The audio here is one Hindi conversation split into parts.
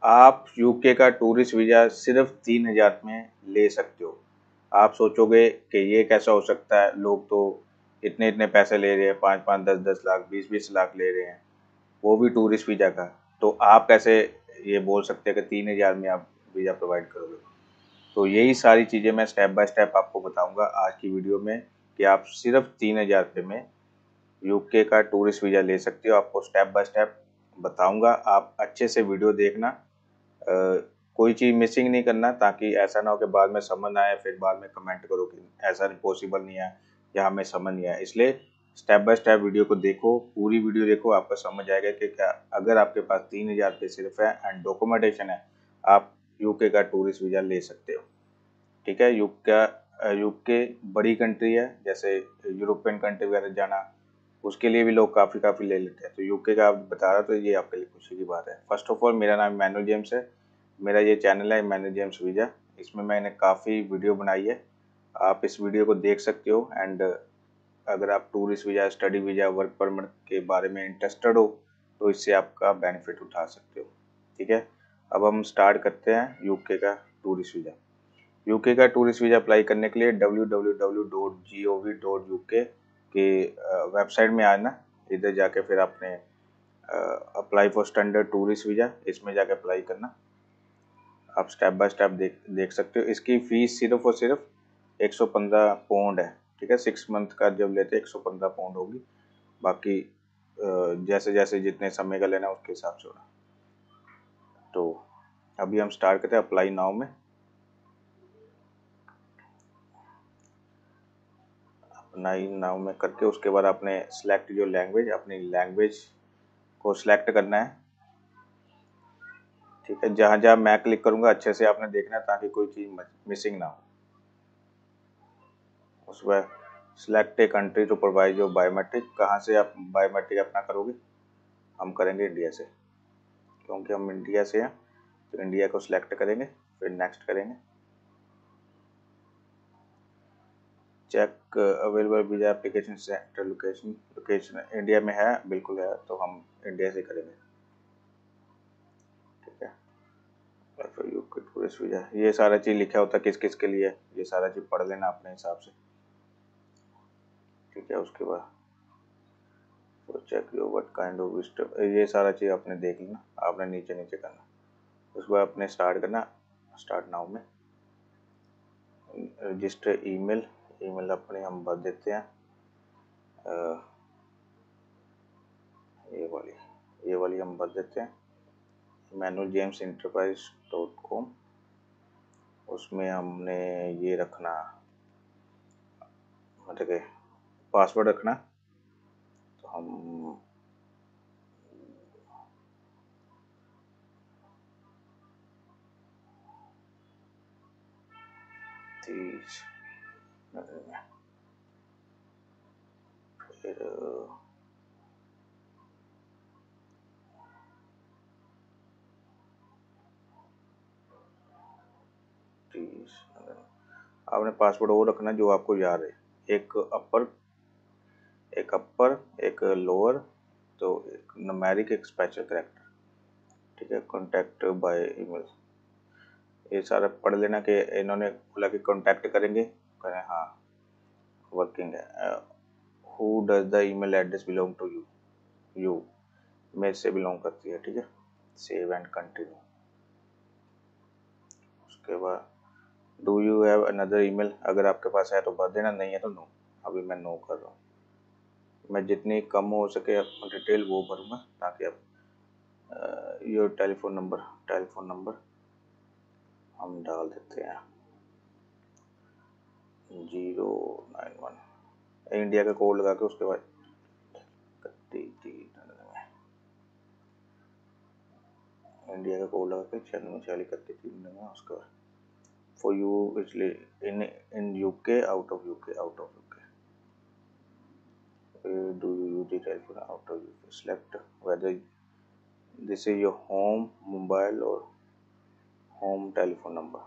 आप यूके का टूरिस्ट वीज़ा सिर्फ 3,000 में ले सकते हो। आप सोचोगे कि ये कैसा हो सकता है, लोग तो इतने इतने पैसे ले रहे हैं, 5-5, 10-10 लाख, 20-20 लाख ले रहे हैं, वो भी टूरिस्ट वीज़ा का। तो आप कैसे ये बोल सकते हैं कि 3,000 में आप वीज़ा प्रोवाइड करोगे? तो यही सारी चीज़ें मैं स्टेप बाय स्टेप आपको बताऊंगा आज की वीडियो में कि आप सिर्फ 3,000 रुपये में यूके का टूरिस्ट वीज़ा ले सकते हो। आपको स्टेप बाय स्टेप बताऊंगा, आप अच्छे से वीडियो देखना, कोई चीज़ मिसिंग नहीं करना, ताकि ऐसा ना हो कि बाद में समझ ना आए फिर बाद में कमेंट करो कि ऐसा पॉसिबल नहीं है या हमें समझ नहीं आया। इसलिए स्टेप बाय स्टेप वीडियो को देखो, पूरी वीडियो देखो, आपको समझ आएगा कि क्या अगर आपके पास 3,000 रुपये सिर्फ है एंड डॉक्यूमेंटेशन है, आप यूके का टूरिस्ट वीज़ा ले सकते हो। ठीक है, यूके बड़ी कंट्री है, जैसे यूरोपियन कंट्री वगैरह जाना उसके लिए भी लोग काफ़ी काफ़ी ले लेते हैं। तो यूके का आप बता रहा, तो ये आपके लिए खुशी की बात है। फर्स्ट ऑफ ऑल मेरा नाम मैनुअल जेम्स है, मेरा ये चैनल है मैनुअल जेम्स वीज़ा। इसमें मैंने काफ़ी वीडियो बनाई है, आप इस वीडियो को देख सकते हो। एंड अगर आप tourist visa, study visa, work permit के बारे में इंटरेस्टेड हो तो इससे आपका बेनिफिट उठा सकते हो। ठीक है, अब हम स्टार्ट करते हैं यूके का टूरिस्ट वीज़ा। यूके का टूरिस्ट वीज़ा अप्लाई करने के लिए www.gov.uk के वेबसाइट में आना। इधर जाके फिर आपने apply for standard tourist visa, इसमें जाके अप्लाई करना। आप स्टेप बाय स्टेप देख सकते हो। इसकी फ़ीस सिर्फ और सिर्फ 115 पाउंड है। ठीक है, 6 मंथ का जब लेते 115 पाउंड होगी। बाकी जैसे जैसे जितने समय का लेना उसके हिसाब से होना। तो अभी हम स्टार्ट करते हैं अप्लाई नाउ में। अप्लाई नाउ में करके उसके बाद आपने सेलेक्ट जो लैंग्वेज, अपनी लैंग्वेज को सिलेक्ट करना है। ठीक है, जहाँ जहाँ मैं क्लिक करूँगा अच्छे से आपने देखना है ताकि कोई चीज़ मिसिंग ना हो। उस पर select a country to provide your biometric, कहाँ से आप बायोमेट्रिक अपना करोगे? हम करेंगे इंडिया से, क्योंकि हम इंडिया से हैं तो इंडिया को सिलेक्ट करेंगे, फिर नेक्स्ट करेंगे। Check available visa application centre location India में है, बिल्कुल है, तो हम इंडिया से करेंगे। ठीक है, फिर यूके टूरिस्ट वीज़ा, ये सारा चीज़ लिखा होता है किस किस के लिए, ये सारा चीज़ पढ़ लेना अपने हिसाब से। ठीक है, उसके बाद तो check your what kind of visit, ये सारा चीज़ आपने देख लेना, आपने नीचे नीचे करना। उसके बाद आपने स्टार्ट करना, स्टार्ट नाउ में रजिस्टर ईमेल, ईमेल अपने हम भर देते हैं, ये वाली हम भर देते हैं, manueljamesenterprise.com। उसमें हमने ये रखना, मतलब कि पासवर्ड रखना। तो हम 30 फिर आपने पासवर्ड वो रखना जो आपको याद है, एक अपर एक लोअर, तो एक न्यूमेरिक, एक स्पेशल कैरेक्टर। ठीक है, कॉन्टैक्ट बाय ईमेल, ये सारा पढ़ लेना कि इन्होंने बोला कि कॉन्टैक्ट करेंगे, करें हाँ वर्किंग है। Who does the email address belong to you, you मेरे से बिलोंग करती है। ठीक है, सेव एंड कंटिन्यू। उसके बाद do you have another email, अगर आपके पास है तो भर देना, नहीं है तो नो। अभी मैं नो कर रहा हूँ, मैं जितनी कम हो सके डिटेल वो भरूँगा ताकि आप योर टेलीफोन नंबर हम डाल देते हैं 091, इंडिया का कोड लगा के उसके बाद 31 इंडिया का कोड लगा के 96 41 उसके बाद फॉर यू, इसलिए in UK, out of UK do you use the telephone out of UK, select whether this is your home mobile or home telephone number,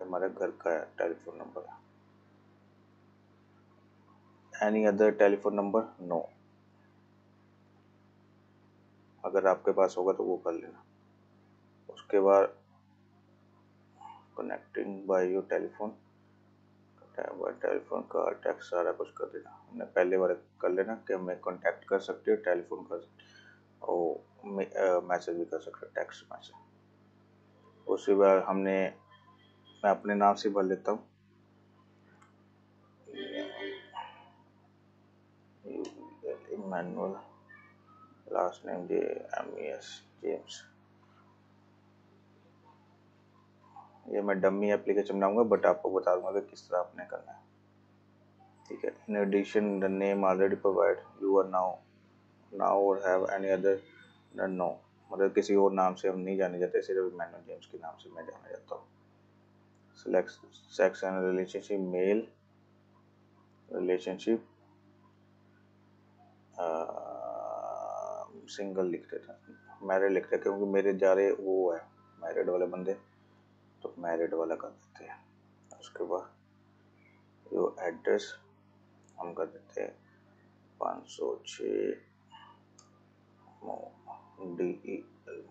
हमारे घर का टेलीफोन नंबर है। Any other telephone number, no. अगर आपके पास होगा तो वो कर लेना। उसके बाद connecting by your telephone, telephone का टेक्स्ट सारा कुछ कर देना। हमने पहले वाले कर लेना कि हमें कांटेक्ट कर सकते हो, टेलीफोन कर सकते और मैसेज भी कर सकते हो, टेक्स्ट मैसेज। उसके बाद मैं अपने नाम से भर लेता हूँ, Emmanuel, last name JAMES, James. ये मैं डमी एप्लीकेशन बनाऊंगा, बट आपको बता दूंगा कि किस तरह आपने करना है, ठीक है। In addition the name already provide, you are now or have any other, no, मतलब किसी और नाम से हम नहीं जाने जाते, सिर्फ इमैनुअल जेम्स के नाम से मैं जाना जाता हूँ। Select sex and relationship, male, relationship, single लिख देते हैं, मैरिड लिखते हैं, क्योंकि मेरे जा रहे वो है मैरिड वाले बंदे, तो मैरिड वाला कर देते हैं। उसके बाद जो एड्रेस हम कर देते हैं 506 DEL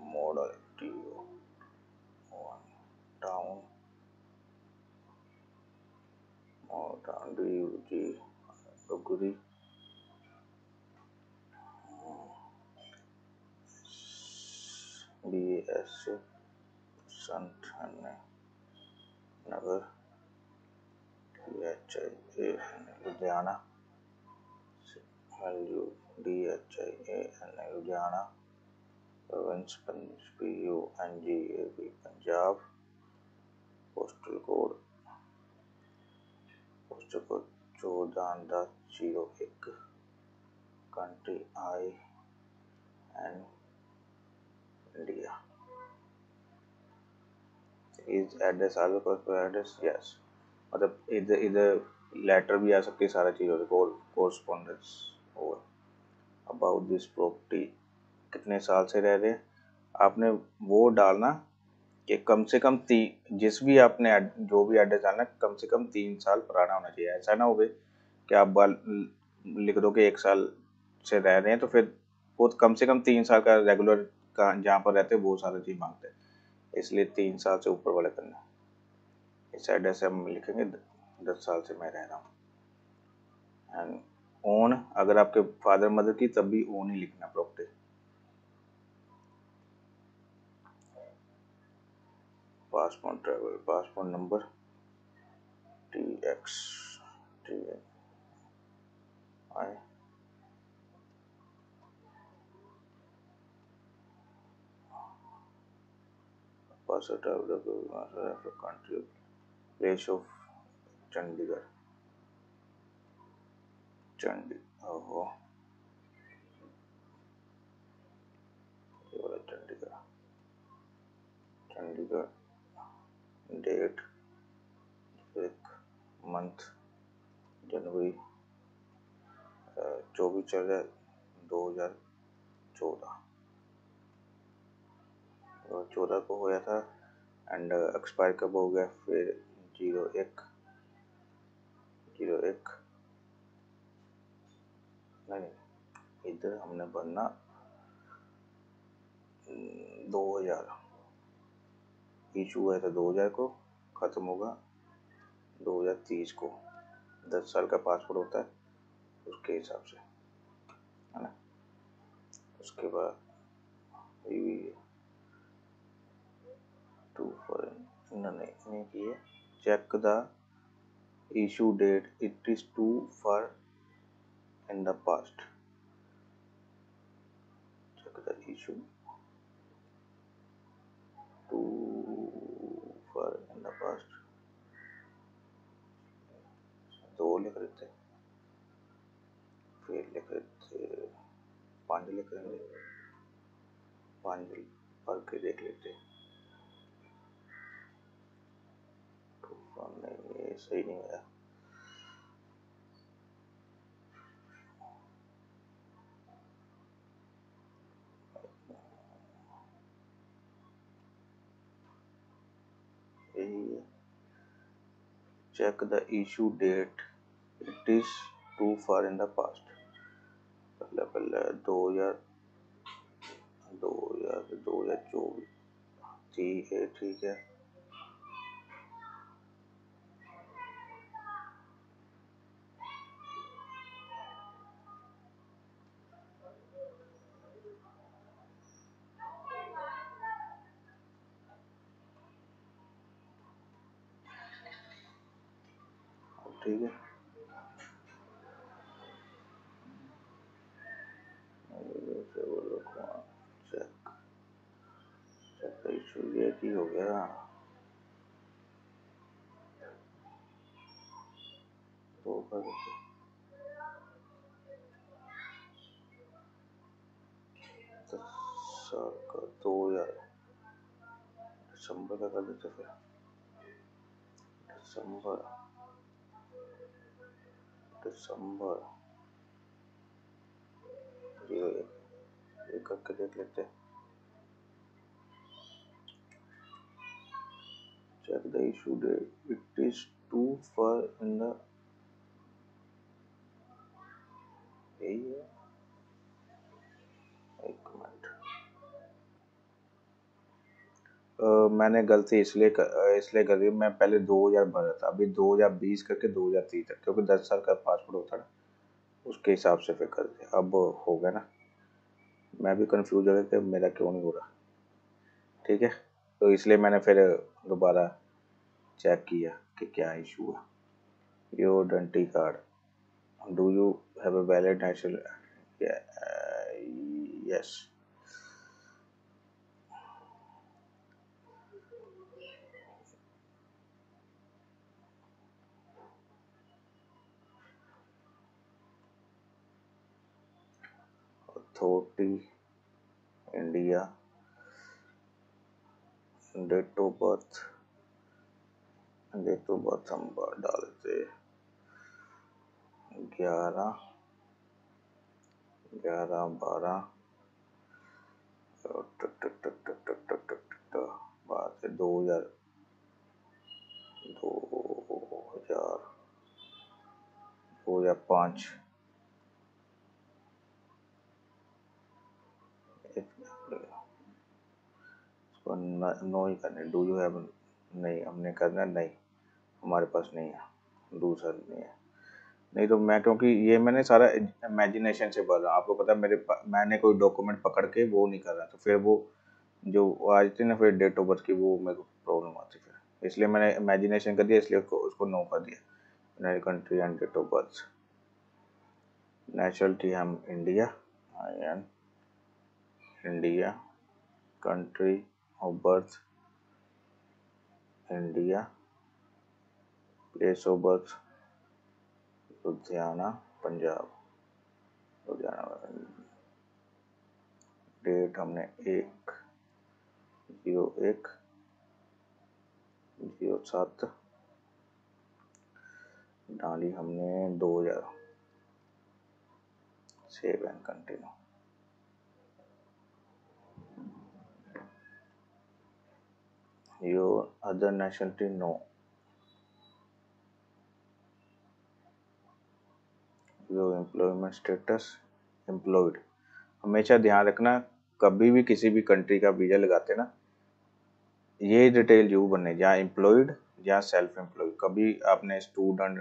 model TO town DUG Dugri BS Sant Nagar DHIA Ludhiana LUDHIAN Ludhiana province PUNGAB Punjab postal code 14-10-01 country IN India. Is address also correspond address, yes, मतलब इधर इधर लेटर भी आ सकती है, सारा चीज़ होती है, कोरस्पॉन्डेंस और अबाउट दिस प्रॉपर्टी, कितने साल से रह रहे हैं, आपने वो डालना कि कम से कम जिस भी आपने जो भी एड्रेस डालना कम से कम 3 साल पुराना होना चाहिए। ऐसा ना हो कि आप लिख दो कि 1 साल से रह रहे हैं, तो फिर वो कम से कम 3 साल का रेगुलर का जहाँ पर रहते हैं वो सारा चीज़ मांगते हैं, इसलिए 3 साल से ऊपर वाला करना। इस एड्रेस से हम लिखेंगे 10 साल से मैं रह रहा हूँ। एंड ओन, अगर आपके फादर मदर की तब भी ओन ही लिखना property. Passport travel, passport number TX TI passport travel country place of Chandigarh, ओहो ये वाला चंडीगढ़, डेट, एक मंथ जनवरी 24 चल रहा है 2014, 2014 को होया था। एंड एक्सपायर कब हो गया फिर 01 नहीं, इधर हमने भरना 2000, इशू हुआ था 2000 को, ख़त्म होगा 2030 को, 10 साल का पासपोर्ट होता है उसके हिसाब से, है ना। उसके बाद नहीं किए, check the issue date, it is to for in the past, check the issue to for in the past, 2 लिख देते, फिर लिख देते 5 लिख देंगे, 5 पढ़ के देख लेते, नहीं ये सही नहीं है, check the issue date, it is too far in the past, पहले 2000 2024, ठीक है ठीक है। ठीक है, चेक चेक इशू ये की हो गया। तो कर 10 साल का 2000 दिसंबर का कर देते फिर। दिसंबर दिसंबर 01 ये करके देख लेते हैं। Check the issue date. It is too far in the यही है। एक मिनट, मैंने गलती इसलिए कर दी, मैं पहले 2000 भरा था, अभी 2020 करके 2030 तक, क्योंकि 10 साल का पासपोर्ट होता है ना, उसके हिसाब से फिर कर दिया। अब हो गया ना, मैं भी कंफ्यूज हो गया कि मेरा क्यों नहीं हो रहा। ठीक है, तो इसलिए मैंने फिर दोबारा चेक किया कि क्या इशू है। Your identity card, do you have a valid national, yes. Authority India, date of birth हम डालते 11/12 बात है 2005। इसको नो ही करने, डू यू हैव, नहीं हमने करना नहीं, हमारे पास नहीं है, दूसरा नहीं है। नहीं तो मैं, क्योंकि ये मैंने सारा इमेजिनेशन से भर रहा, आपको पता है मैंने कोई डॉक्यूमेंट पकड़ के वो नहीं कर रहा, तो फिर वो जो आज थी ना, फिर डेट ऑफ बर्थ की वो मेरे को प्रॉब्लम आती फिर, इसलिए मैंने इमेजिनेशन कर दिया, इसलिए उसको नो कर दिया। United country and date of birth. Nationality हम India, I N India. Country of birth India. Place of birth Ludhiana Punjab, Ludhiana. Date हमने 1/01/07 डाली हमने 2000। Save and continue. Your other nationality no. Your employment status employed. हमेशा ध्यान रखना, कभी भी किसी भी कंट्री का वीजा लगाते ना, ये डिटेल जरूर बनने, जहाँ एम्प्लॉयड या सेल्फ एम्प्लॉयड। कभी आपने स्टूडेंट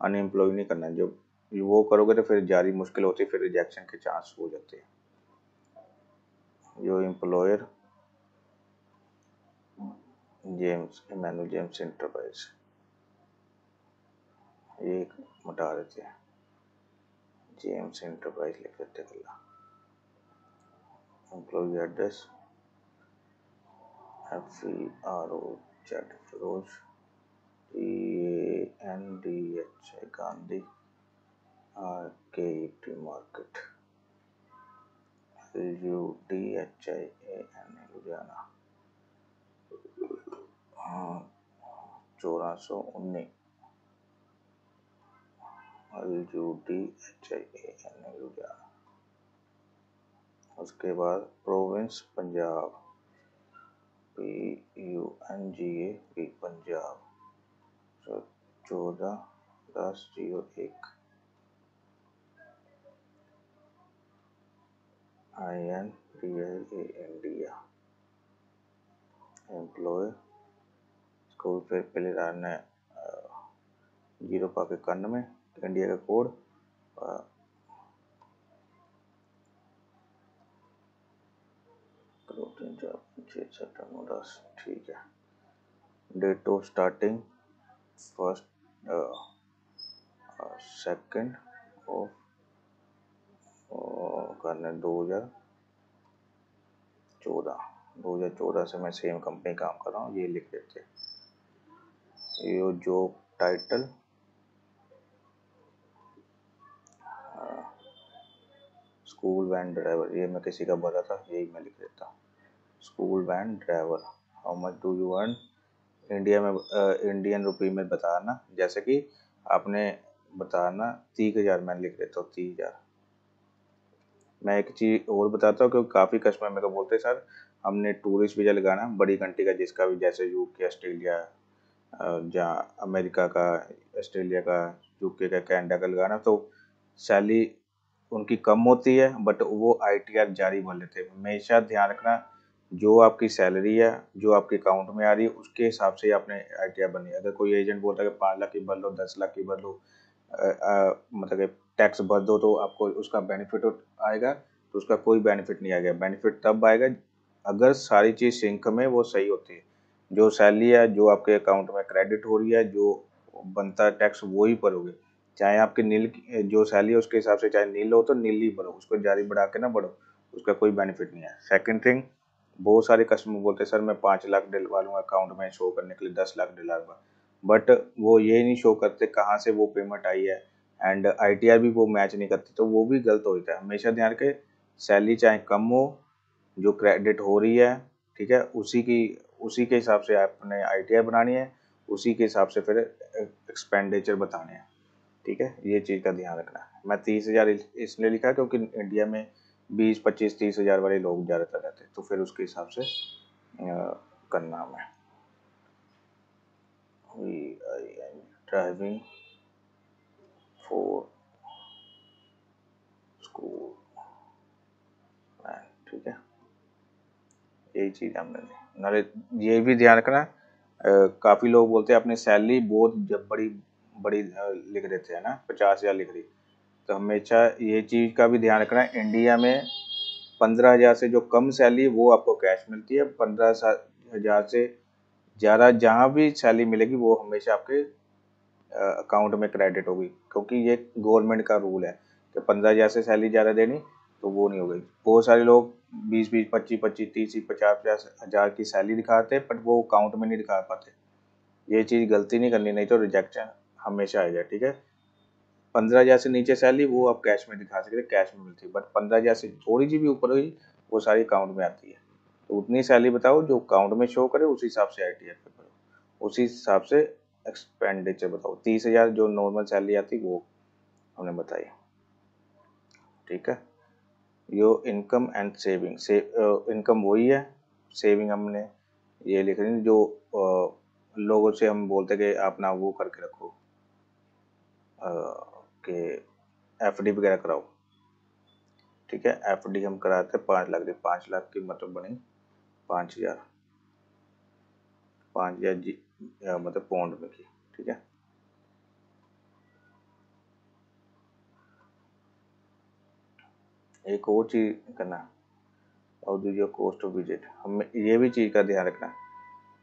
अनएम्प्लॉयड नहीं करना, जो वो करोगे तो फिर जारी मुश्किल होती है, फिर रिजेक्शन के चांस हो जाते हैं। जो employer James, Emmanuel James enterprise, ये मिटा देते हैं, जेम्स एंटरप्राइज लिख देते हैं। Employ address FEROZ Firoz, GANDHI Gandhi, RKET market, LUDHIAN Ludhiana, 1419 LUDHIAN Ludhiana. उसके बाद province Punjab, PUNGAB Punjab, 14/10/01 IN India employ इसको फिर पहले डालना है 0 में इंडिया का कोड, ठीक है। डेट ऑफ स्टार्टिंग 1 2 ऑफ करना 2014 से मैं सेम कंपनी काम कर रहा हूँ, ये लिख देते हैं। ये job title school van driver, ये मैं किसी का भरा था, यही मैं लिख देता हूँ। School van driver, how much do you earn India में, इंडियन रुपी में बताना, जैसे कि आपने बताना 30,000, मैं लिख देता हूँ 30,000। मैं एक चीज़ और बताता हूँ क्योंकि काफ़ी कस्टमर मेरे को बोलते हैं सर हमने टूरिस्ट वीज़ा लगाना बड़ी कंट्री का, जिसका भी, जैसे यूके, ऑस्ट्रेलिया, जहाँ अमेरिका का, ऑस्ट्रेलिया का, यूके का, कनाडा का लगाना, तो सैलरी उनकी कम होती है बट वो ITR जारी भर लेते हैं। हमेशा ध्यान रखना जो आपकी सैलरी है, जो आपके अकाउंट में आ रही है, उसके हिसाब से आपने ITR भरनी है। अगर कोई एजेंट बोलता है कि 5 लाख की भर लो, 10 लाख की भर लो, मतलब कि टैक्स भर दो तो आपको उसका बेनिफिट आएगा, तो उसका कोई बेनिफिट नहीं आएगा। बेनिफिट तब आएगा अगर सारी चीज़ सिंक में वो सही होती है। जो सैलरी है जो आपके अकाउंट में क्रेडिट हो रही है, जो बनता है टैक्स वो ही भरोगे, चाहे आपके नील जो सैलरी है उसके हिसाब से चाहे नील हो तो नील ही भरो, उसको जारी बढ़ा के ना बढ़ो, उसका कोई बेनिफिट नहीं है। सेकंड थिंग, बहुत सारे कस्टमर बोलते हैं सर मैं 5 लाख डलवा लूँगा अकाउंट में शो करने के लिए 10 लाख डलवा, बट वो ये नहीं शो करते कहाँ से वो पेमेंट आई है, एंड ITR भी वो मैच नहीं करते, तो वो भी गलत होता है। हमेशा ध्यान रखें सैलरी चाहे कम हो, जो क्रेडिट हो रही है, ठीक है, उसी के हिसाब से आपने ITR बनानी है, उसी के हिसाब से फिर एक्सपेंडिचर बताने हैं, ठीक है। ये चीज़ का ध्यान रखना है। मैं 30,000 इसलिए लिखा क्योंकि इंडिया में 20, 25, 30,000 वाले लोग ज़्यादातर रहते हैं, तो फिर उसके हिसाब से करना हमें। I am driving for school, ठीक है, यही चीज़ हमने नाले ये भी ध्यान रखना। काफ़ी लोग बोलते हैं अपनी सैलरी बहुत जब बड़ी बड़ी लिख देते हैं ना, 50,000 लिख रही, तो हमेशा ये चीज़ का भी ध्यान रखना इंडिया में 15,000 से जो कम सैलरी वो आपको कैश मिलती है, 15,000 से ज़्यादा जहाँ भी सैलरी मिलेगी वो हमेशा आपके अकाउंट में क्रेडिट होगी, क्योंकि ये गवर्नमेंट का रूल है कि 15,000 से सैलरी ज़्यादा देनी तो वो नहीं होगी। बहुत सारे लोग 20-20, 25-25, 30, 50-50 हज़ार की सैलरी दिखाते हैं बट वो अकाउंट में नहीं दिखा पाते। ये चीज़ गलती नहीं करनी, नहीं तो रिजेक्शन हमेशा आएगा, ठीक है। 15,000 से नीचे सैलरी वो आप कैश में दिखा सकते, कैश में मिलती है, बट 15,000 से थोड़ी सी भी ऊपर हुई वो सारी अकाउंट में आती है। तो उतनी सैलरी बताओ जो अकाउंट में शो करे, उसी हिसाब से ITR पे करो, उसी हिसाब से एक्सपेंडिचर बताओ। 30,000 जो नॉर्मल सैलरी आती वो हमने बताई, ठीक है। यो इनकम एंड सेविंग, इनकम वही है, सेविंग हमने ये लिख रही जो लोगों से हम बोलते कि अपना वो करके रखो कि FD वगैरह कराओ, ठीक है। FD हम कराते 5 लाख की, 5 लाख की मतलब बनी 5,000, 5,000 जी मतलब पाउंड में की, ठीक है। एक और चीज़ करना, और जो कॉस्ट ऑफ विजिट, हमें ये भी चीज़ का ध्यान रखना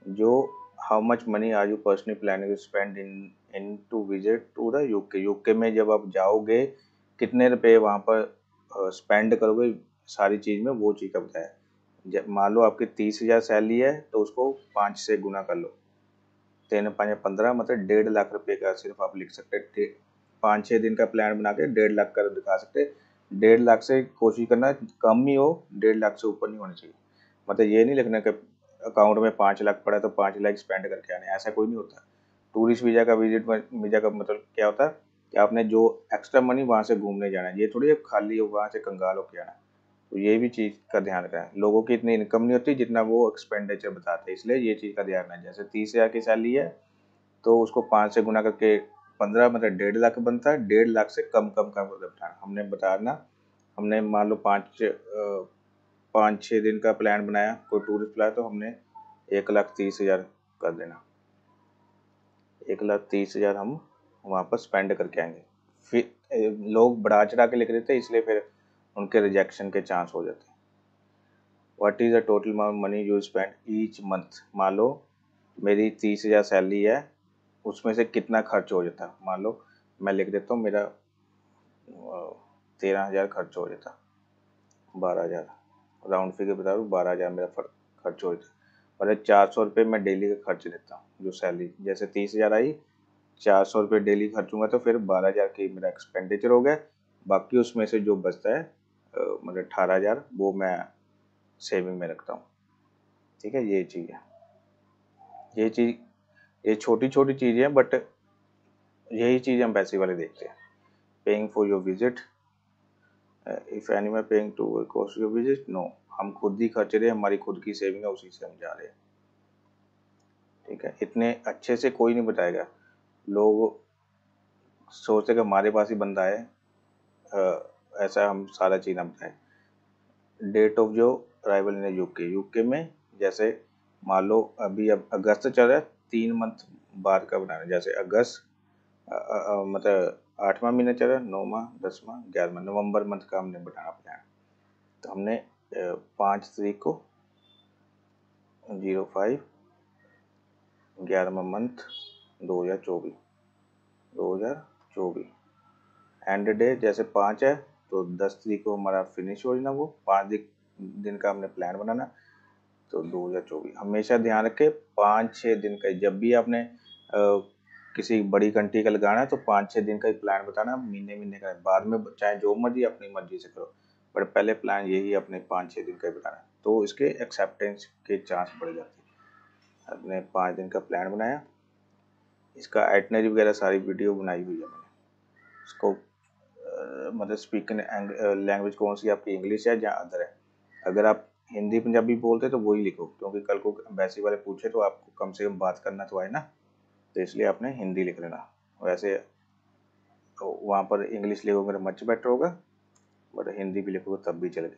जो how much money are you personally planning to spend in to visit to the UK में जब आप जाओगे कितने रुपए वहाँ पर स्पेंड करोगे सारी चीज़ में, वो चीज़ का बताया। जब मान लो आपकी 30,000 सैलरी है तो उसको 5 से गुना कर लो, 3 5 15 मतलब 1.5 लाख रुपए का सिर्फ आप लिख सकते। 5-6 दिन का प्लान बना के 1.5 लाख का दिखा सकते। 1.5 लाख से कोशिश करना कम ही हो, 1.5 लाख से ऊपर नहीं होना चाहिए। मतलब ये नहीं लिखना कि अकाउंट में 5 लाख पड़ा तो 5 लाख स्पेंड करके आने, ऐसा कोई नहीं होता। टूरिस्ट वीज़ा का वीज़ा का मतलब क्या होता है कि आपने जो एक्स्ट्रा मनी वहाँ से घूमने जाना है, ये थोड़ी खाली हो वहाँ से कंगाल होके आना। तो ये भी चीज़ का ध्यान रखना है। लोगों की इतनी इनकम नहीं होती जितना वो एक्सपेंडिचर बताते हैं, इसलिए ये चीज़ का ध्यान रखना है। जैसे 30,000 की सैलरी है तो उसको 5 से गुना करके 15 मतलब 1.5 लाख बनता है। 1.5 लाख से कम कम का मतलब हमने बताना, हमने मान लो 5 5-6 दिन का प्लान बनाया, कोई टूरिस्ट प्लान, तो हमने 1,30,000 कर देना। 1,30,000 हम वहाँ पर स्पेंड करके आएंगे। फिर लोग बढ़ा चढ़ा के लिख देते हैं, इसलिए फिर उनके रिजेक्शन के चांस हो जाते हैं। What is the total money you spend each month. मान लो मेरी 30,000 सैलरी है, उसमें से कितना खर्च हो जाता है। मान लो मैं लिख देता हूँ मेरा 13,000 खर्च हो जाता, 12,000 राउंड फिगर बता दूँ, 12,000 मेरा खर्च हो जाता। और 400 रुपये मैं डेली का खर्च देता हूँ, जो सैलरी जैसे 30,000 आई, 400 रुपये डेली खर्चूंगा तो फिर 12,000 की मेरा एक्सपेंडिचर हो गया। बाकी उसमें से जो बचता है मतलब 18,000 वो मैं सेविंग में रखता हूँ। ठीक है, ये चीज़ है। ये छोटी छोटी चीज़ें हैं, बट यही चीज़ हम पैसे वाले देखते हैं। Paying for your visit, if anyone paying to cost your visit, no, हम खुद ही खर्च रहे हैं, हमारी खुद की सेविंग है, उसी से हम जा रहे हैं। ठीक है, इतने अच्छे से कोई नहीं बताएगा। लोग सोचते कि हमारे पास ही बंदा है, ऐसा हम सारा चीज़ ना बताएं। डेट ऑफ जो अराइवल इन यूके में, जैसे मान लो अभी अब अगस्त चल रहा है, 3 मंथ बाद का बनाना है। जैसे अगस्त मतलब 8वां महीना चल रहा है, 9वां, 10वां, 11वां, नवंबर मंथ का हमने बनाना प्लान। तो हमने 5 तारीख को 05 11वां मंथ 2024 एंड डे जैसे 5 है तो 10 तारीख को हमारा फिनिश हो जाना। वो 5 दिन का हमने प्लान बनाना। तो 2024 हमेशा ध्यान रखें, 5-6 दिन का। जब भी आपने किसी बड़ी कंट्री का लगाना है तो 5-6 दिन का ही प्लान बताना, महीने का। बाद में चाहे जो मर्जी अपनी मर्जी से करो, बट पहले प्लान यही अपने 5-6 दिन का ही बताना, तो इसके एक्सेप्टेंस के चांस बढ़ जाते हैं। अपने 5 दिन का प्लान बनाया, इसका आइटनरी वगैरह सारी वीडियो बनाई हुई है मैंने। इसको मतलब स्पीकिंग लैंग्वेज कौन सी आपकी, इंग्लिश है या अदर है। अगर आप हिंदी पंजाबी बोलते तो वही लिखो, क्योंकि कल को एम्बेसी वाले पूछे तो आपको कम से कम बात करना तो आए ना, तो इसलिए आपने हिंदी लिख लेना। वैसे तो वहाँ पर इंग्लिश लिखोगे तो मच बेटर होगा, बट हिंदी भी लिखोगे तब भी चलेगी।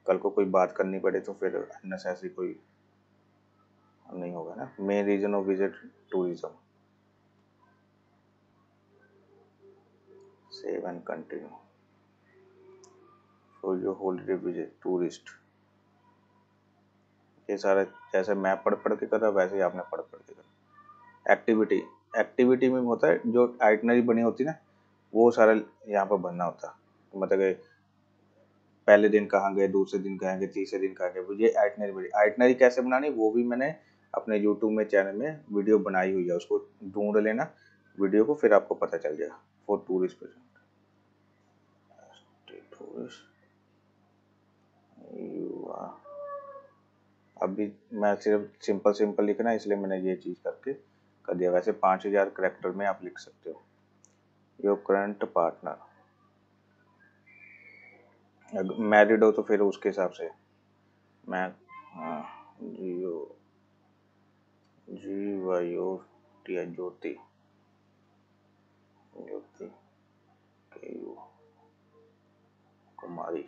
कल को कोई बात करनी पड़े तो फिर अननेसेसरी कोई नहीं होगा ना। Main reason of visit tourism. Save and continue for your holiday visit tourist. ये सारा जैसे मैं पढ़ पढ़ के कर रहा, वैसे ही आपने पढ़ पढ़ के करना। एक्टिविटी में होता है जो आइटनरी बनी होती है ना, वो सारा यहाँ पर बनना होता है। मतलब कि पहले दिन कहाँ गए, दूसरे दिन कहाँ गए, तीसरे दिन कहाँ गए, ये आइटनरी बनी। आइटनरी कैसे बनानी वो भी मैंने अपने यूट्यूब में चैनल में वीडियो बनाई हुई है, उसको ढूंढ लेना वीडियो को, फिर आपको पता चल जाएगा। फॉर टूरिस्ट अभी मैं सिर्फ सिंपल लिखना है, इसलिए मैंने ये चीज़ करके कर दिया। वैसे 5,000 करेक्टर में आप लिख सकते हो। योर करंट पार्टनर, मैरिड हो तो फिर उसके हिसाब से मैं जियो ज्योति ज्योति के कुमारी।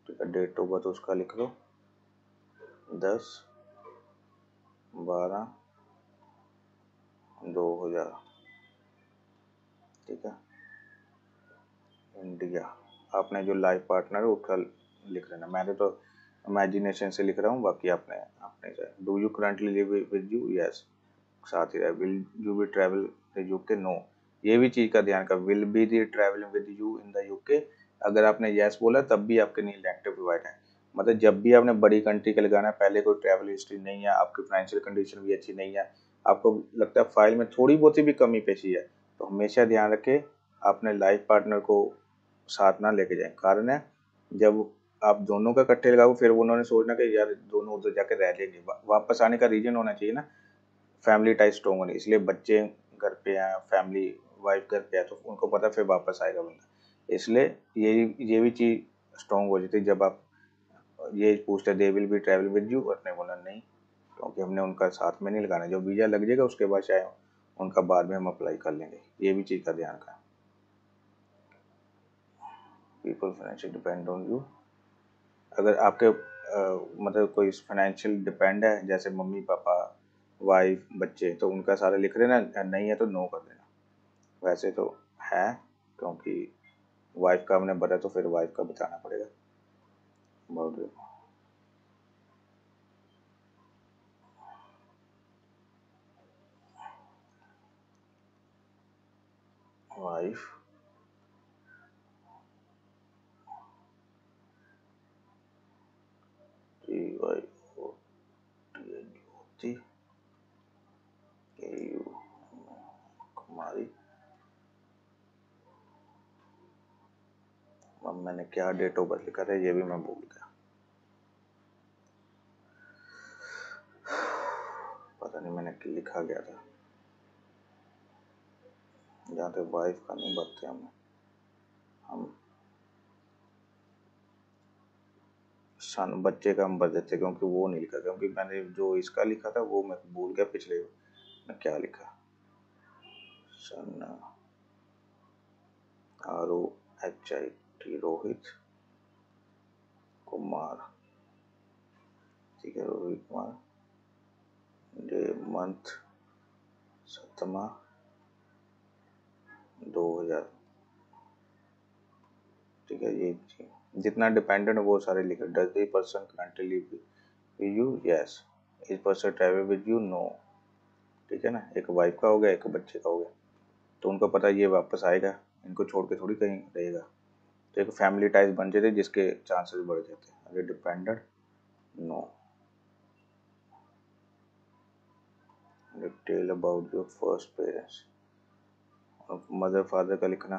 ठीक है, डेट ऑफ बर्थ उसका लिख लो 10/12/2000। ठीक है, इंडिया। आपने जो लाइफ पार्टनर है उसका लिख लेना। मैंने तो इमेजिनेशन से लिख रहा हूँ, बाकी आपने do you currently live with you, yes, साथ ही रहे। Will you be travel UK, no. ये भी चीज़ का ध्यान कर, will be the travelling with you in the UK. अगर आपने यस बोला तब भी आपके लिए नेगेटिव प्रोवाइड है। मतलब जब भी आपने बड़ी कंट्री का लगाना है, पहले कोई ट्रैवल हिस्ट्री नहीं है, आपकी फाइनेंशियल कंडीशन भी अच्छी नहीं है, आपको लगता है फाइल में थोड़ी बहुत ही भी कमी पेशी है, तो हमेशा ध्यान रखें अपने लाइफ पार्टनर को साथ ना लेके जाएं। कारण है जब आप दोनों का इकट्ठे लगाओ, फिर उन्होंने सोचना कि यार दोनों उधर जाके रह लेंगे। वापस आने का रीजन होना चाहिए ना, फैमिली टाइज स्ट्रॉन्ग होनी। इसलिए बच्चे घर पे हैं, फैमिली वाइफ घर पे है, तो उनको पता फिर वापस आएगा बंदा। इसलिए ये भी चीज़ स्ट्रॉन्ग हो जाती है जब आप ये पूछते they will be travel with you, और ने बोला नहीं, क्योंकि हमने उनका साथ में नहीं लगाना। जब वीज़ा लग जाएगा उसके बाद चाहे उनका बाद में हम अप्लाई कर लेंगे। ये भी चीज़ का ध्यान रखा। People financial depend on you, अगर आपके मतलब कोई फाइनेंशियल डिपेंड है, जैसे मम्मी पापा, वाइफ, बच्चे, तो उनका सारा लिख देना, नहीं है तो नो कर देना। वैसे तो है, क्योंकि वाइफ का हमने भरा तो फिर वाइफ का बताना पड़ेगा। बहुत वाइफ ज्योति KU कुमारी। अब मैंने क्या डेट ऑफ बर्थ लिखा था ये भी मैं भूल गया, पता नहीं मैंने लिखा गया था। जहाँ तक वाइफ का नहीं भरते हम सन बच्चे का हम भर देते, क्योंकि वो नहीं लिखा, क्योंकि मैंने जो इसका लिखा था वो मैं भूल गया, पिछले में क्या लिखा। सन ROHIT रोहित कुमार, ठीक है, रोहित कुमार। डे मंथ 7 2000, ठीक है। ये जितना डिपेंडेंट वो सारे लिखे। Does the person currently live with you, yes. Is person travel with you, no. ठीक है ना, एक वाइफ का हो गया, एक बच्चे का हो गया, तो उनको पता ये वापस आएगा, इनको छोड़ के थोड़ी कहीं रहेगा, तो एक फैमिली टाइज बन जाते जिसके चांसेस बढ़ जाते हैं। अगर dependent, no. Detail about your first parents, mother father का लिखना,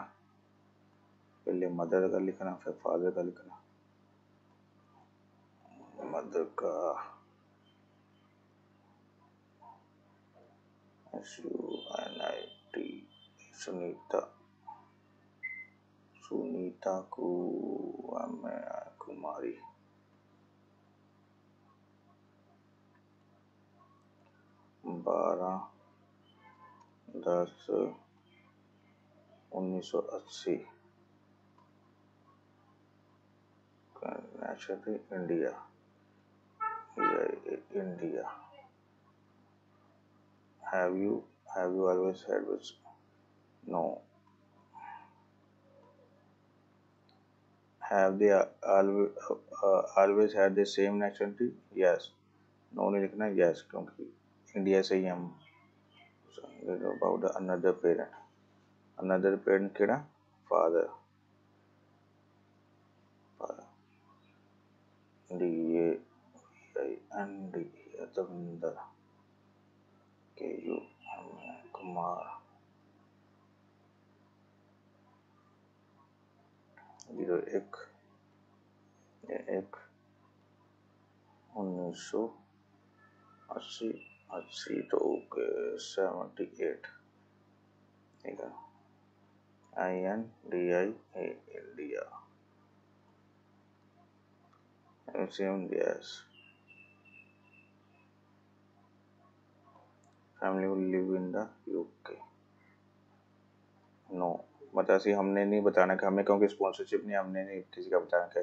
पहले मदर का लिखना फिर फादर का लिखना। मदर का SUNIT, Sunita, Sunita Kumari. 12/10/1980, national India, India. Have you always had with, no। Have they always had the same nationality, yes। No नहीं लिखना, yes, क्योंकि इंडिया से ही हम। About another parent, another parent केड़ा, father, DAVIND, Davinder, KU Kumar. 01/01/1980, तो 78, ठीक है। INDIA, India, same, yes. Family will live in the UK, no. मतलब ऐसे हमने नहीं बताना कि हमें, क्योंकि स्पॉन्सरशिप नहीं, हमने नहीं किसी का बताना कि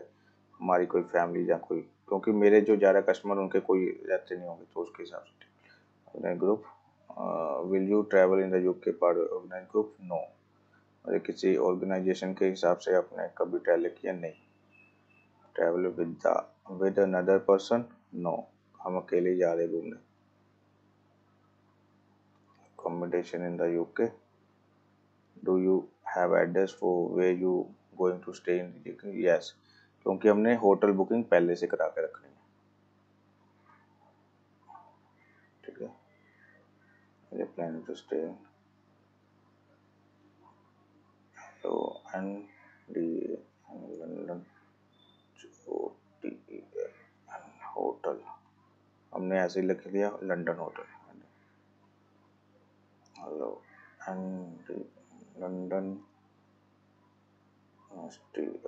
हमारी कोई फैमिली या कोई, क्योंकि मेरे जो ज़्यादा कस्टमर उनके कोई रहते नहीं होंगे, तो उसके हिसाब से। Group, will you travel in the UK part organise group, no. अरे किसी ऑर्गेनाइजेशन के हिसाब से आपने कभी ट्रैवल किया, नहीं। Travel with another person, no. हम अकेले जा रहे घूमने। Accommodation in the UK, do you have address for where you going to stay in UK, yes, क्योंकि हमने होटल बुकिंग पहले से करा के रखनी है, ठीक है। मुझे प्लान टू स्टे, तो NDA लंदन, होटल हमने ऐसे ही लिख लिया, London hotel. Hello, and London street,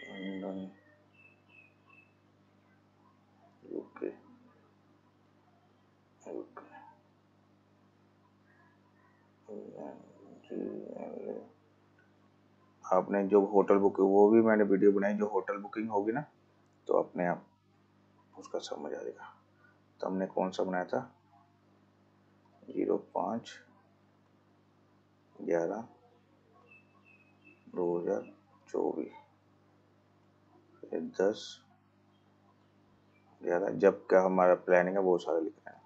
London UK, आपने जो होटल बुकिंग, वो भी मैंने वीडियो बनाई, जो होटल बुकिंग होगी ना तो अपने आप उसका समझ आ जाएगा। तो हमने कौन सा बनाया था, 05/11/2024, 10/11, जब का हमारा प्लानिंग है वो सारा लिखना है।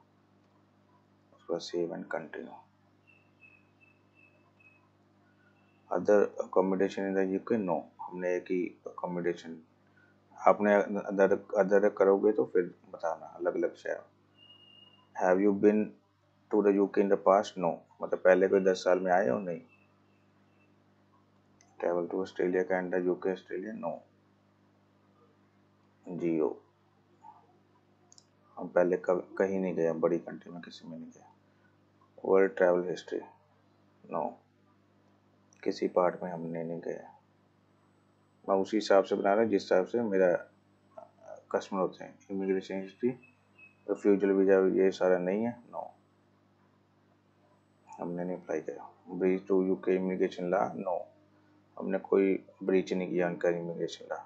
उसके बाद save and continue. Other accommodation in the UK, no, हमने एक ही अकोमोडेशन। आपने अदर अदर करोगे तो फिर बताना अलग अलग शहर। Have you been to the UK in the past, no, मतलब पहले कोई 10 साल में आए हो, नहीं। Travel to Australia, Canada, UK, Australia, no. जियो, हम पहले कहीं नहीं गए, बड़ी कंट्री में किसी में नहीं गए। वर्ल्ड ट्रैवल हिस्ट्री, नो, किसी पार्ट में हमने नहीं गया। मैं उसी हिसाब से बना रहा हूँ जिस हिसाब से मेरा कस्टमर होते हैं। इमिग्रेशन हिस्ट्री, रिफ्यूजल वीजा, ये सारा नहीं है, नो, हमने नहीं अप्लाई किया। Breach to UK immigration law, no, हमने कोई ब्रीच नहीं किया उनका इमिग्रेशन लॉ।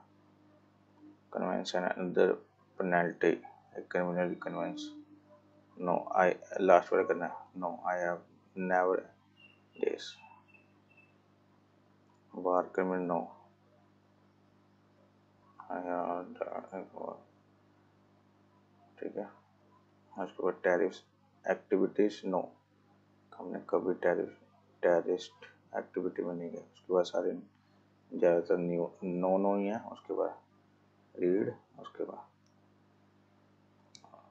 कन्वेंशन अंदर penalty, criminal convince, no, I last वाला करना, no, I have never this. War criminal, no, I have, ठीक है। उसके बाद टेररिस्ट एक्टिविटीज, नो, हमने कभी टेररिस्ट एक्टिविटी में नहीं गए। उसके बाद सारे ज़्यादातर नो ही है। उसके बाद रीड, उसके बाद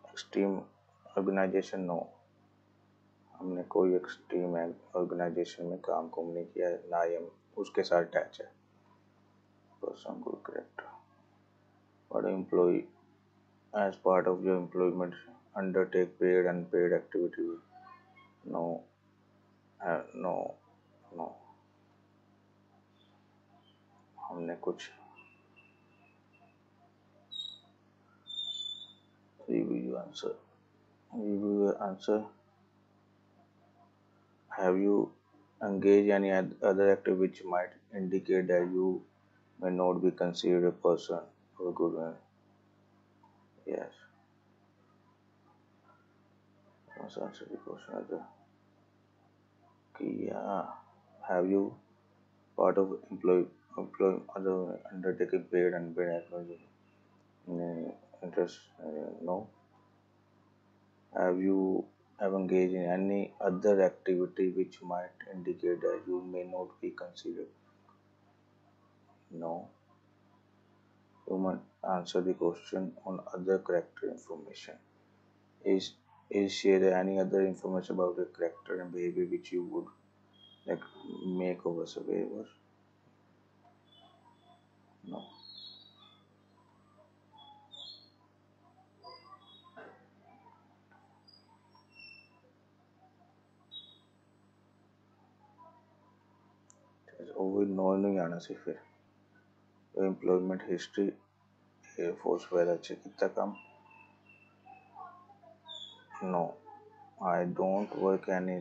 एक्सट्रीम ऑर्गेनाइजेशन, नो, हमने कोई एक्सट्रीम ऑर्गेनाइजेशन में काम कुम नहीं किया, ना ही हम उसके साथ अटैच है। Person good character, but employ as part of your employment undertake paid unpaid activity, no, no, no, हमने कुछ review answer. Have you engaged any other activity which might indicate that you may not be considered a person of a good one? Yes. Must answer the question other. Yeah. Have you part of employ other undertaking paid and paid employee interest? No. Have you have engaged in any other activity which might indicate that you may not be considered? No. You must answer the question on other character information. Is share any other information about the character and behavior which you would like make of us aware? No. वो नो नहीं आना सी फिर। तो एम्प्लॉयमेंट हिस्ट्री, एयरफोर्स वगैरह चेक कितना काम, no, I don't work any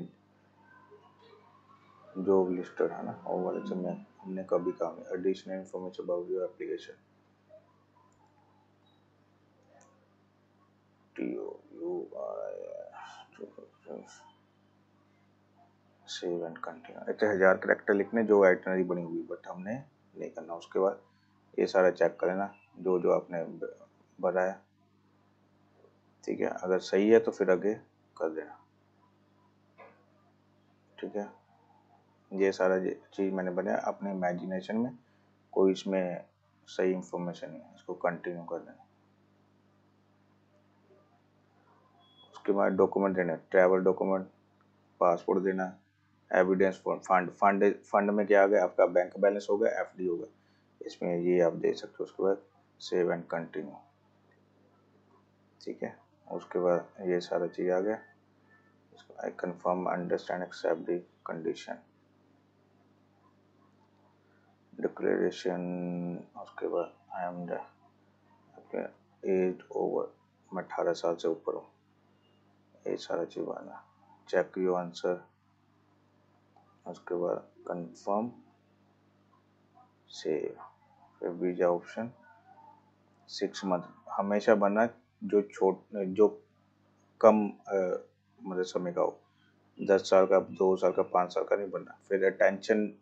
job listed है ना, वो वाले से मैं हमने कभी काम नहीं। Additional information about your application, save and continue. इतने 1000 करेक्टर लिखने जो आइटनरी बनी हुई, बट हमने नहीं करना। उसके बाद ये सारा चेक कर लेना जो जो आपने बनाया, ठीक है। अगर सही है तो फिर आगे कर देना, ठीक है। ये सारा चीज़ मैंने बनाया अपने इमेजिनेशन में, कोई इसमें सही इंफॉर्मेशन नहीं है। इसको कंटिन्यू कर देना। उसके बाद डॉक्यूमेंट देना, ट्रैवल डॉक्यूमेंट, पासपोर्ट देना, एविडेंस फंड। फंड में क्या आ गया, आपका बैंक बैलेंस होगा, एफडी होगा, इसमें ये आप दे सकते हो। उसके बाद सेव एंड कंटिन्यू, ठीक है। उसके बाद ये सारा चीज़ आ गया। I confirm understand accept the condition, declaration. उसके बाद I am the age over, मैं 18 साल से ऊपर हूँ, ये सारा चीज़ आना। चेक योर आंसर, उसके बाद कंफर्म, सेव, फिर वीजा ऑप्शन 6 मंथ हमेशा बनना, जो कम मतलब समय का हो, 10 साल का, 2 साल का, 5 साल का नहीं बनना, फिर अटेंशन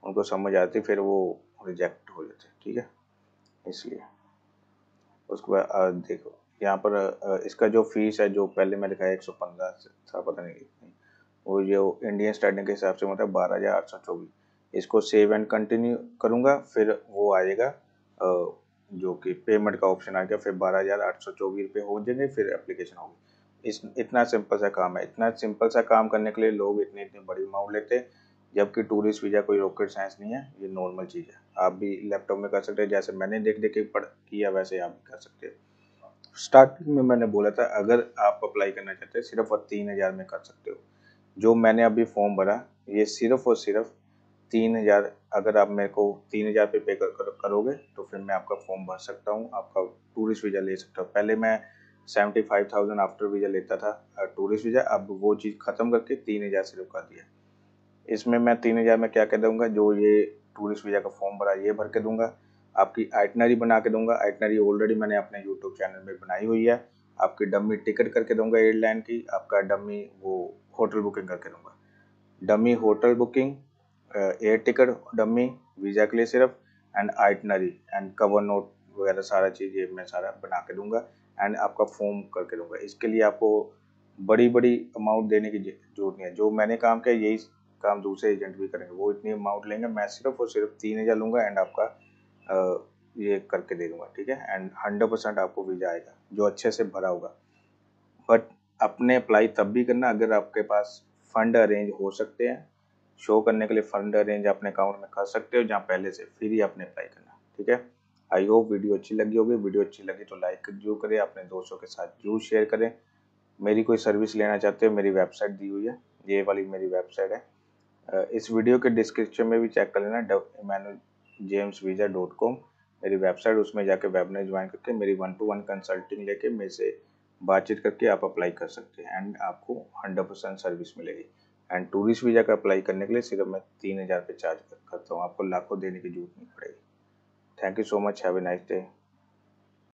उनको समझ आती, फिर वो रिजेक्ट हो जाते, ठीक है, इसलिए। उसके बाद देखो यहाँ पर इसका जो फीस है, जो पहले मैं लिखा है 115 था, पता नहीं कितनी, वो जो इंडियन स्टैंडर्ड के हिसाब से मतलब 12,824। इसको सेव एंड कंटिन्यू करूँगा, फिर वो आएगा जो कि पेमेंट का ऑप्शन आ गया, फिर 12,824 रुपये हो जाएंगे, फिर एप्लीकेशन होगी। इतना सिंपल सा काम है। इतना सिंपल सा काम करने के लिए लोग इतनी इतनी बड़ी अमाउंट लेते हैं, जबकि टूरिस्ट वीज़ा कोई रॉकेट साइंस नहीं है, ये नॉर्मल चीज़ है। आप भी लैपटॉप में कर सकते हैं, जैसे मैंने देख देख के पढ़ किया वैसे आप भी कर सकते हो। स्टार्टिंग में मैंने बोला था अगर आप अप्लाई करना चाहते हैं सिर्फ और 3,000 में कर सकते हो। जो मैंने अभी फॉर्म भरा ये सिर्फ और सिर्फ 3,000, अगर आप मेरे को 3,000 पे करोगे तो फिर मैं आपका फॉर्म भर सकता हूँ, आपका टूरिस्ट वीज़ा ले सकता हूँ। पहले मैं 75,000 आफ्टर वीज़ा लेता था टूरिस्ट वीज़ा, अब वो चीज़ ख़त्म करके 3,000 सिर्फ कर दिया। इसमें मैं 3,000 में क्या कह दूँगा, जो ये टूरिस्ट वीज़ा का फॉर्म भरा ये भर के दूँगा, आपकी आइटनरी बना के दूँगा। आइटनरी ऑलरेडी मैंने अपने यूट्यूब चैनल में बनाई हुई है। आपकी डमी टिकट करके दूँगा एयरलाइन की, आपका डमी वो होटल बुकिंग करके दूँगा। Dummy hotel booking, air ticket dummy, visa के लिए सिर्फ, and itinerary and cover note वगैरह सारा चीज़ ये मैं सारा बना के दूँगा, एंड आपका फॉर्म करके दूँगा। इसके लिए आपको बड़ी बड़ी अमाउंट देने की जरूरत नहीं है। जो मैंने काम किया यही काम दूसरे एजेंट भी करेंगे, वो इतनी अमाउंट लेंगे, मैं सिर्फ और सिर्फ 3,000 लूँगा एंड आपका ये करके दे दूँगा, ठीक है। एंड 100% आपको वीज़ा आएगा जो अच्छे से भरा होगा। बट अपने अप्लाई तब भी करना अगर आपके पास फंड अरेंज हो सकते हैं। शो करने के लिए फंड अरेंज अपने अकाउंट में कर सकते हो जहाँ पहले से, फिर ही आपने अप्लाई करना, ठीक है। आई होप वीडियो अच्छी लगी होगी। वीडियो अच्छी लगी तो लाइक जरूर करें, अपने दोस्तों के साथ जरूर शेयर करें। मेरी कोई सर्विस लेना चाहते हो, मेरी वेबसाइट दी हुई है, ये वाली मेरी वेबसाइट है। इस वीडियो के डिस्क्रिप्शन में भी चेक कर लेना, emmanueljamesvisa.com मेरी वेबसाइट, उसमें जाके वेबिनार ज्वाइन करके मेरी 1-to-1 कंसल्टिंग लेके मेरे से बातचीत करके आप अप्लाई कर सकते हैं, एंड आपको 100% सर्विस मिलेगी। एंड टूरिस्ट वीज़ा का अप्लाई करने के लिए सिर्फ मैं 3,000 पे चार्ज करता हूँ, आपको लाखों देने की जरूरत नहीं पड़ेगी। Thank you so much, have a nice day.